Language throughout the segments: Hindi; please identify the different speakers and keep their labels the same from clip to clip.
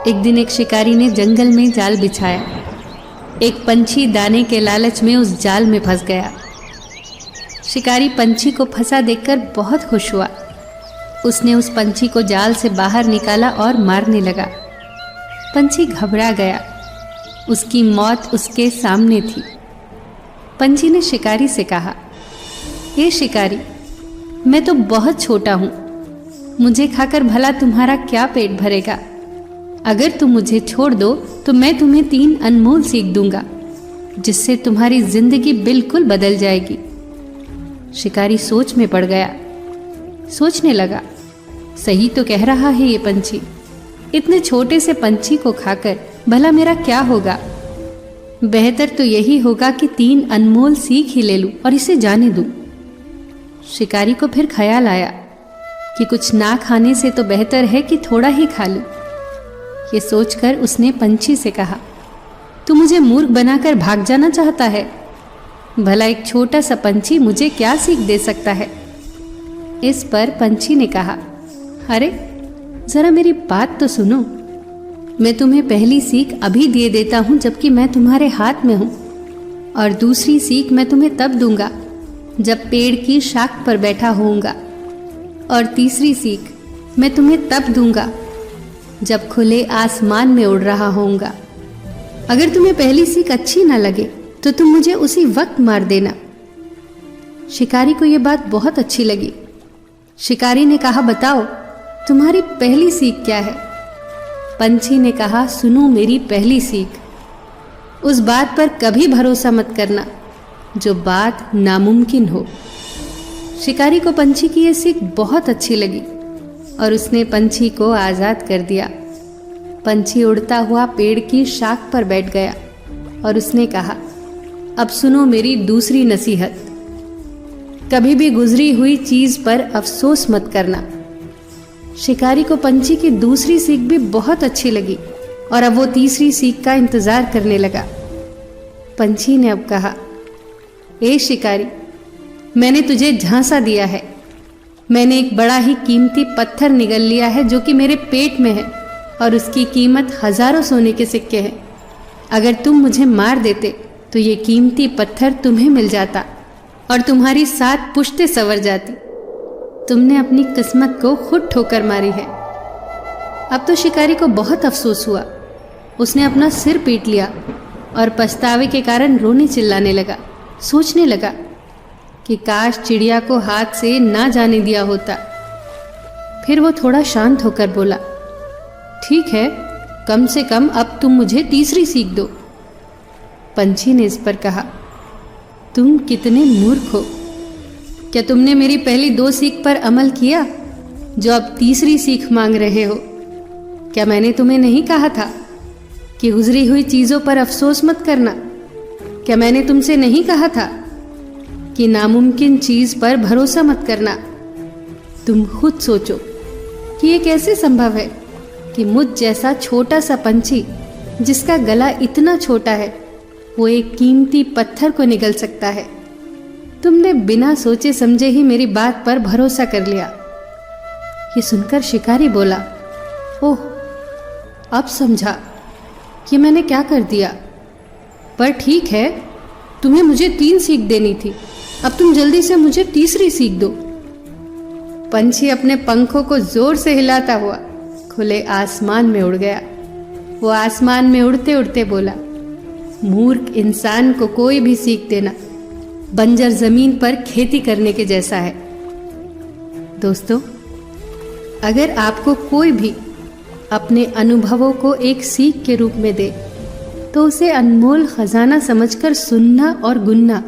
Speaker 1: एक दिन एक शिकारी ने जंगल में जाल बिछाया। एक पंछी दाने के लालच में उस जाल में फंस गया। शिकारी पंछी को फंसा देखकर बहुत खुश हुआ। उसने उस पंछी को जाल से बाहर निकाला और मारने लगा। पंछी घबरा गया। उसकी मौत उसके सामने थी। पंछी ने शिकारी से कहा, हे शिकारी, मैं तो बहुत छोटा हूँ, मुझे खाकर भला तुम्हारा क्या पेट भरेगा। अगर तुम मुझे छोड़ दो तो मैं तुम्हें 3 अनमोल सीख दूंगा, जिससे तुम्हारी जिंदगी बिल्कुल बदल जाएगी। शिकारी सोच में पड़ गया। सोचने लगा, सही तो कह रहा है ये पंछी। इतने छोटे से पंछी को खाकर भला मेरा क्या होगा। बेहतर तो यही होगा कि 3 अनमोल सीख ही ले लूं और इसे जाने दूं। शिकारी को फिर ख्याल आया कि कुछ ना खाने से तो बेहतर है कि थोड़ा ही खा लूं। ये सोचकर उसने पंछी से कहा, तू मुझे मूर्ख बनाकर भाग जाना चाहता है। भला एक छोटा सा पंछी मुझे क्या सीख दे सकता है। इस पर पंछी ने कहा, अरे जरा मेरी बात तो सुनो। मैं तुम्हें पहली सीख अभी दे देता हूं जबकि मैं तुम्हारे हाथ में हूं, और दूसरी सीख मैं तुम्हें तब दूंगा जब पेड़ की शाख पर बैठा होऊंगा, और तीसरी सीख मैं तुम्हें तब दूंगा जब खुले आसमान में उड़ रहा होऊंगा। अगर तुम्हें पहली सीख अच्छी ना लगे तो तुम मुझे उसी वक्त मार देना। शिकारी को यह बात बहुत अच्छी लगी। शिकारी ने कहा, बताओ तुम्हारी पहली सीख क्या है। पंछी ने कहा, सुनो मेरी पहली सीख, उस बात पर कभी भरोसा मत करना जो बात नामुमकिन हो। शिकारी को पंछी की यह सीख बहुत अच्छी लगी और उसने पंछी को आज़ाद कर दिया। पंछी उड़ता हुआ पेड़ की शाख पर बैठ गया और उसने कहा, अब सुनो मेरी दूसरी नसीहत, कभी भी गुजरी हुई चीज पर अफसोस मत करना। शिकारी को पंछी की दूसरी सीख भी बहुत अच्छी लगी और अब वो तीसरी सीख का इंतजार करने लगा। पंछी ने अब कहा, ए शिकारी, मैंने तुझे झांसा दिया है। मैंने एक बड़ा ही कीमती पत्थर निगल लिया है जो कि मेरे पेट में है और उसकी कीमत हजारों सोने के सिक्के हैं। अगर तुम मुझे मार देते तो ये कीमती पत्थर तुम्हें मिल जाता और तुम्हारी 7 पुश्तें संवर जाती। तुमने अपनी किस्मत को खुद ठोकर मारी है। अब तो शिकारी को बहुत अफसोस हुआ। उसने अपना सिर पीट लिया और पछतावे के कारण रोने चिल्लाने लगा। सोचने लगा कि काश चिड़िया को हाथ से ना जाने दिया होता। फिर वो थोड़ा शांत होकर बोला, ठीक है, कम से कम अब तुम मुझे तीसरी सीख दो। पंछी ने इस पर कहा, तुम कितने मूर्ख हो। क्या तुमने मेरी पहली 2 सीख पर अमल किया जो अब तीसरी सीख मांग रहे हो? क्या मैंने तुम्हें नहीं कहा था कि गुजरी हुई चीजों पर अफसोस मत करना? क्या मैंने तुमसे नहीं कहा था कि नामुमकिन चीज पर भरोसा मत करना? तुम खुद सोचो कि ये कैसे संभव है कि मुझ जैसा छोटा सा पंछी जिसका गला इतना छोटा है वो एक कीमती पत्थर को निगल सकता है। तुमने बिना सोचे समझे ही मेरी बात पर भरोसा कर लिया। ये सुनकर शिकारी बोला, ओह, अब समझा कि मैंने क्या कर दिया। पर ठीक है, तुम्हें मुझे 3 सीख देनी थी, अब तुम जल्दी से मुझे तीसरी सीख दो। पंछी अपने पंखों को जोर से हिलाता हुआ खुले आसमान में उड़ गया। वो आसमान में उड़ते उड़ते बोला, मूर्ख इंसान को कोई भी सीख देना बंजर जमीन पर खेती करने के जैसा है। दोस्तों, अगर आपको कोई भी अपने अनुभवों को एक सीख के रूप में दे तो उसे अनमोल खजाना समझकर सुनना और गुनना।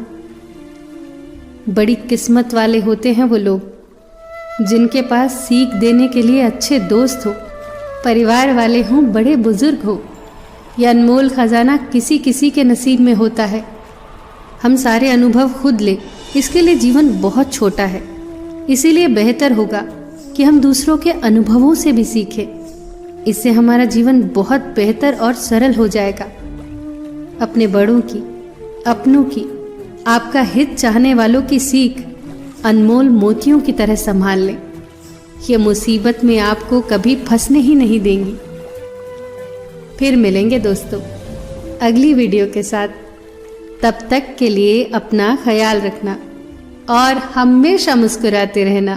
Speaker 1: बड़ी किस्मत वाले होते हैं वो लोग जिनके पास सीख देने के लिए अच्छे दोस्त हो, परिवार वाले हों, बड़े बुजुर्ग हो। यह अनमोल खजाना किसी किसी के नसीब में होता है। हम सारे अनुभव खुद ले, इसके लिए जीवन बहुत छोटा है। इसीलिए बेहतर होगा कि हम दूसरों के अनुभवों से भी सीखें। इससे हमारा जीवन बहुत बेहतर और सरल हो जाएगा। अपने बड़ों की, अपनों की, आपका हित चाहने वालों की सीख अनमोल मोतियों की तरह संभाल लें। ये मुसीबत में आपको कभी फंसने ही नहीं देंगी। फिर मिलेंगे दोस्तों अगली वीडियो के साथ। तब तक के लिए अपना ख्याल रखना और हमेशा मुस्कुराते रहना।